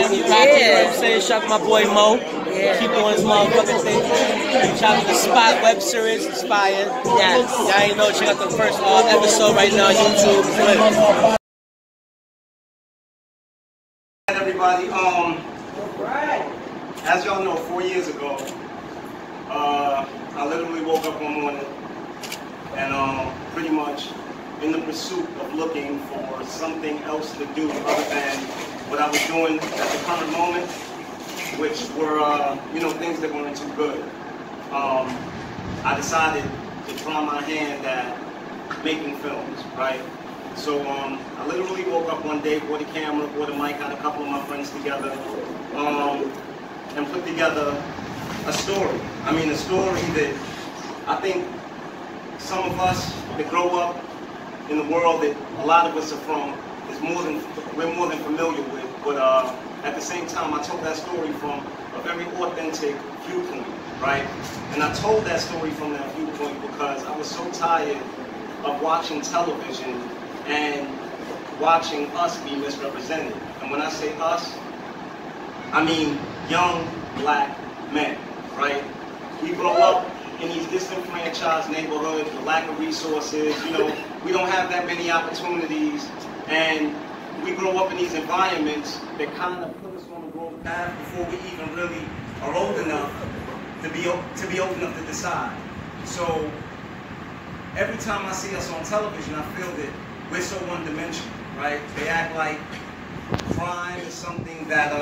saying? Shout out to my boy Mo. Keep doing his motherfucking thing. Shout out to the Spot web series, Inspired. Yes. Y'all ain't know, check out the first episode right now on YouTube. Hi everybody. As y'all know, 4 years ago, I literally woke up one morning and pretty much in the pursuit of looking for something else to do other than what I was doing at the current moment, which were, things that weren't too good. I decided to try my hand at making films, right? So I literally woke up one day, bought a camera, bought a mic, had a couple of my friends together, and put together a story. I mean, a story that I think some of us that grow up in the world that a lot of us are from we're more than familiar with. But at the same time, I told that story from a very authentic viewpoint, right? And I told that story from that viewpoint because I was so tired of watching television and watching us be misrepresented. And when I say us, I mean young black men, right? We grow up in these disenfranchised neighborhoods with lack of resources, we don't have that many opportunities, and we grow up in these environments that kind of put us on the wrong path before we even really are old enough to be old enough to decide. So every time I see us on television, I feel that we're so one-dimensional, right? They act like crime is something that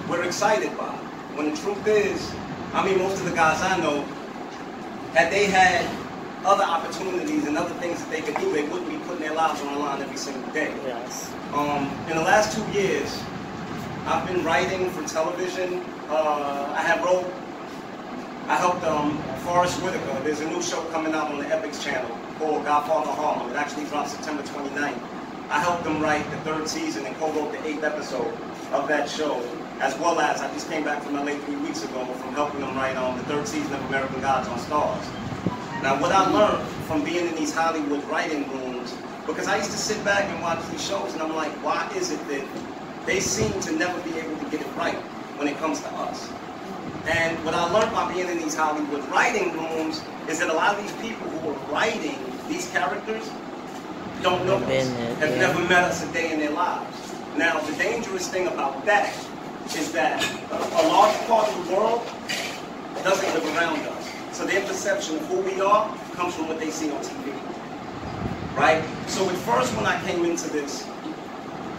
we're excited by. When the truth is, I mean, most of the guys I know, had they had other opportunities and other things that they could do, they wouldn't be putting their lives on the line every single day. Yes. In the last 2 years, I've been writing for television. I helped Forrest Whitaker. There's a new show coming out on the Epix channel called Godfather Harlem. It actually drops September 29th. I helped them write the 3rd season and co-wrote the 8th episode of that show, as well as I just came back from LA 3 weeks ago from helping them write on the 3rd season of American Gods on Stars. Now, what I learned from being in these Hollywood writing rooms, because I used to sit back and watch these shows and I'm like, why is it that they seem to never be able to get it right when it comes to us? And what I learned by being in these Hollywood writing rooms is that a lot of these people who are writing these characters don't know us, have never met us a day in their lives. Now, the dangerous thing about that is that a large part of the world doesn't live around us. So their perception of who we are comes from what they see on TV, right? So at first when I came into this,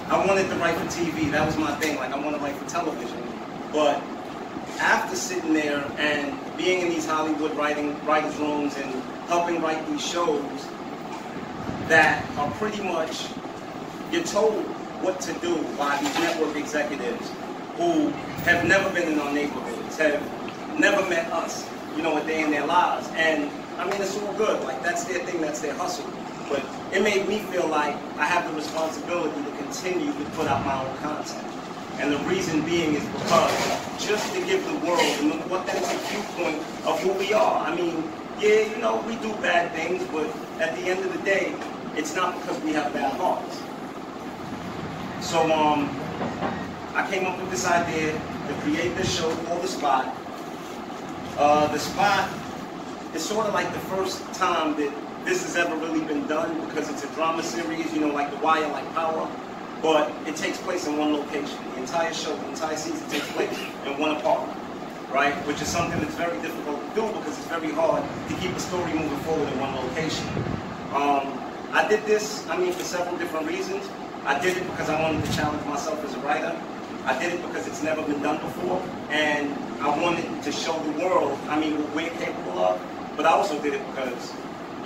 I wanted to write for TV. That was my thing, like I want to write for television. But after sitting there and being in these Hollywood writers' rooms and helping write these shows that are pretty much, you're told what to do by these network executives who have never been in our neighborhoods, have never met us, a day in their lives. And I mean, it's all good. Like, that's their thing, that's their hustle. But it made me feel like I have the responsibility to continue to put out my own content. And the reason being is because just to give the world an authentic viewpoint of who we are. I mean, yeah, we do bad things, but at the end of the day, it's not because we have bad hearts. So I came up with this idea to create this show called The Spot. The Spot is sort of like the first time that this has ever really been done because it's a drama series, like The Wire, like Power, but it takes place in one location. The entire show, the entire season takes place in one apartment, right? Which is something that's very difficult to do because it's very hard to keep a story moving forward in one location. I did this, for several different reasons. I did it because I wanted to challenge myself as a writer. I did it because it's never been done before, and I wanted to show the world, what we're capable of, but I also did it because,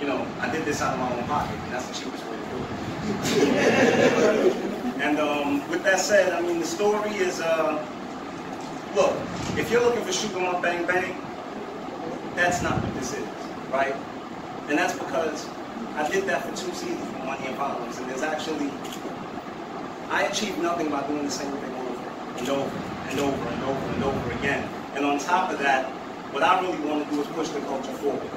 I did this out of my own pocket, and that's the cheapest way to do it. And with that said, the story is, look, if you're looking for shoot 'em up, bang, bang, that's not what this is, right? And that's because I did that for 2 seasons with Money and Violence, and there's actually, I achieved nothing by doing the same thing over and over and over and over and over again. And on top of that, what I really want to do is push the culture forward.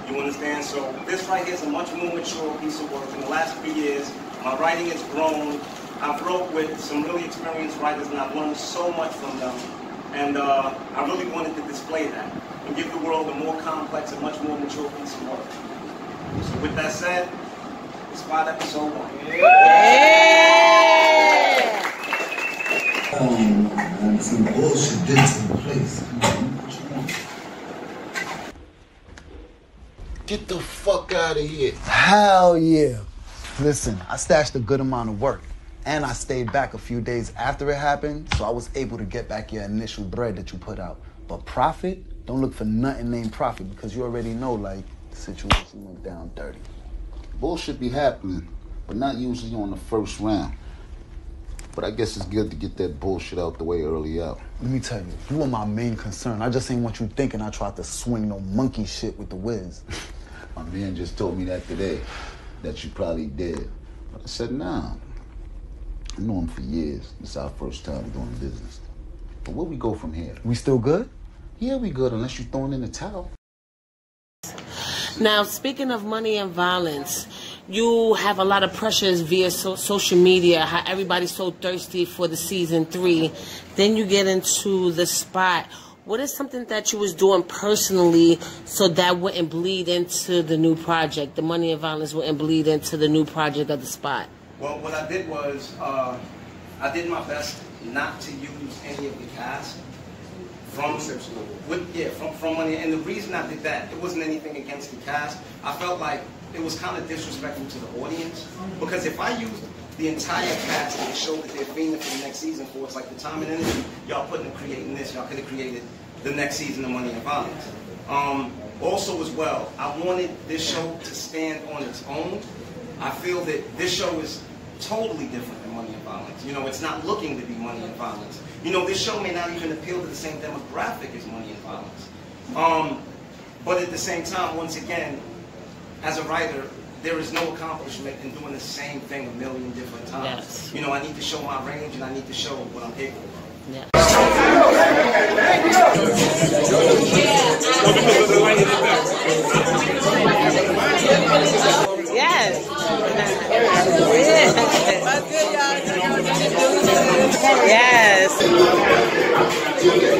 You understand? So this right here is a much more mature piece of work. In the last 3 years, my writing has grown I've wrote with some really experienced writers, and I've learned so much from them. And I really wanted to display that and give the world a more complex and much more mature piece of work. So with that said, Spot episode 1. Man, some bullshit did some place. Get the fuck out of here. Hell yeah. Listen, I stashed a good amount of work. And I stayed back a few days after it happened, so I was able to get back your initial bread that you put out. But profit, don't look for nothing named profit, because you already know, like, the situation went down dirty. Bullshit be happening, but not usually on the first round. But I guess it's good to get that bullshit out the way early out. Let me tell you, you are my main concern. I just ain't want you thinking I tried to swing no monkey shit with the Wiz. My man just told me that today, that you probably did. But I said, nah. I know him for years. This is our first time doing business. But where we go from here? We still good? Yeah, we good, unless you throwing in the towel. Now, speaking of money and violence, you have a lot of pressures via social media, how everybody's so thirsty for the season 3. Then you get into The Spot. What is something that you was doing personally so that wouldn't bleed into the new project? The money and violence wouldn't bleed into the new project of The Spot? Well, what I did was, I did my best not to use any of the cast from money. And the reason I did that, it wasn't anything against the cast. I felt like it was kind of disrespectful to the audience, because if I used the entire cast and show that they're fiending for the next season for, it's like the time and energy y'all put into creating this, y'all could have created the next season of Money and Violence. Also as well, I wanted this show to stand on its own. I feel that this show is totally different than Money and Violence. You know, it's not looking to be Money and Violence. You know, this show may not even appeal to the same demographic as Money and Violence. But at the same time, once again, as a writer, there is no accomplishment in doing the same thing a million different times. Yes. You know, I need to show my range, and I need to show what I'm capable of. Yes. Yes. Yes.